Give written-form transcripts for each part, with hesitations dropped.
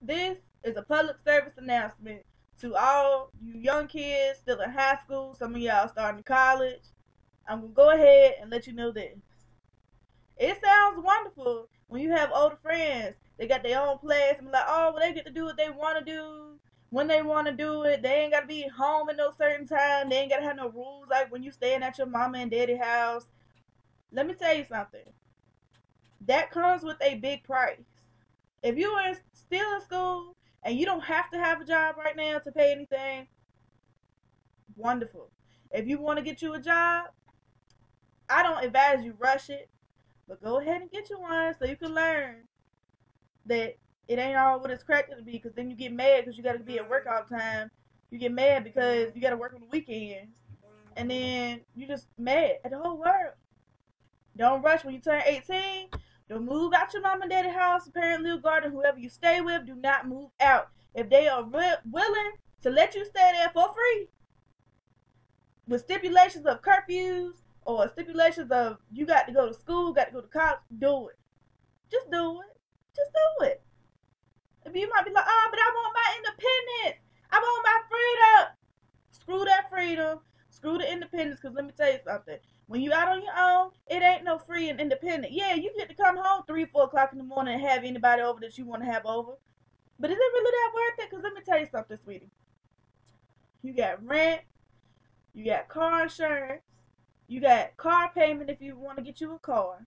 This is a public service announcement to all you young kids still in high school. Some of y'all starting college. I'm gonna go ahead and let you know this. It sounds wonderful when you have older friends. They got their own place and be like, oh, well, they get to do what they want to do when they want to do it. They ain't got to be home at no certain time. They ain't got to have no rules like when you staying at your mama and daddy house. Let me tell you something. That comes with a big price. If you are still in school and you don't have to have a job right now to pay anything, wonderful. If you want to get you a job, I don't advise you rush it, but go ahead and get you one so you can learn that it ain't all what it's cracked to be. Because then you get mad because you got to be at work all the time. You get mad because you got to work on the weekends, and then you just mad at the whole world. Don't rush when you turn 18. Don't move out your mom and daddy house, parent, little garden, whoever you stay with. Do not move out. If they are willing to let you stay there for free, with stipulations of curfews or stipulations of you got to go to school, got to go to college, do it. Just do it. Just do it. You might be like, oh, but I want my independence. I want my freedom. Screw that freedom. Screw the independence. Because let me tell you something. When you out on your own, it ain't no free and independent. Yeah, you get to come home 3, 4 o'clock in the morning and have anybody over that you want to have over. But is it really that worth it? Because let me tell you something, sweetie. You got rent. You got car insurance. You got car payment if you want to get you a car.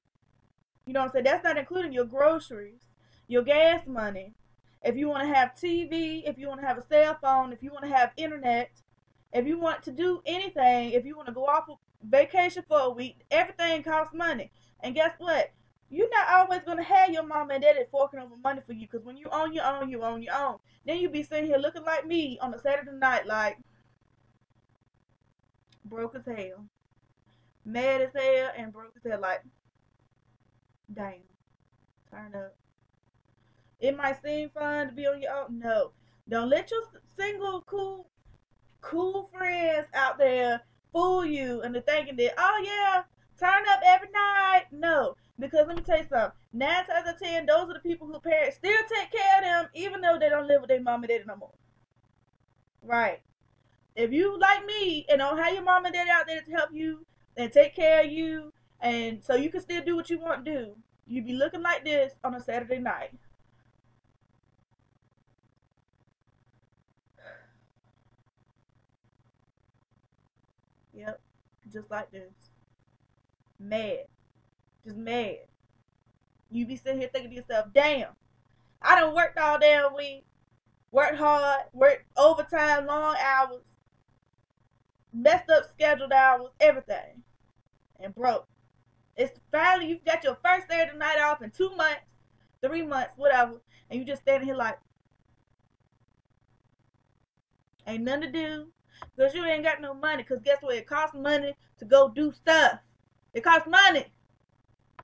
You know what I'm saying? That's not including your groceries, your gas money. If you want to have TV, if you want to have a cell phone, if you want to have internet, if you want to do anything, if you want to go off vacation for a week, everything costs money. And guess what? You're not always going to have your mom and daddy forking over money for you because when you own your own, you own your own. Then you be sitting here looking like me on a Saturday night like broke as hell, mad as hell, and broke as hell like, damn, turn up. It might seem fun to be on your own. No. Don't let your single cool friends out there fool you into thinking that, oh yeah, turn up every night. No. Because let me tell you something. 9 times out of 10, those are the people who parents still take care of them even though they don't live with their mom and daddy no more. Right. If you like me and don't have your mom and daddy out there to help you and take care of you and so you can still do what you want to do, you be looking like this on a Saturday night. Yep. Just like this. Mad. Just mad. You be sitting here thinking to yourself, damn, I done worked all damn week, worked hard, worked overtime, long hours, messed up scheduled hours, everything, and broke. It's finally you got your first Saturday night off in 2 months, 3 months, whatever, and you just standing here like, ain't nothing to do, because you ain't got no money, because guess what, it costs money to go do stuff. It costs money.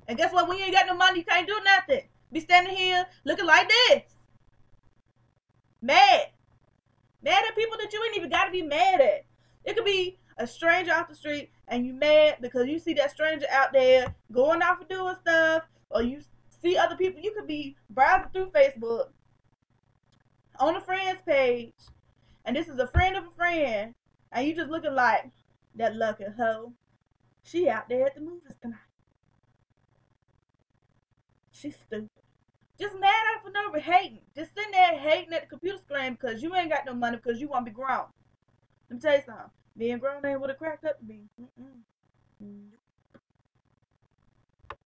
And guess what, when you ain't got no money, you can't do nothing. Be standing here looking like this. Mad. Mad at people that you ain't even got to be mad at. It could be a stranger off the street and you mad because you see that stranger out there going off and doing stuff, or you see other people. You could be browsing through Facebook on a friend's page, and this is a friend of a friend, and you just looking like that lucky hoe. She out there at the movies tonight. She's stupid. Just mad at her for no hating. Just sitting there hating at the computer screen because you ain't got no money because you want to be grown. Let me tell you something. Being grown ain't what it cracked up to be. Mm-mm.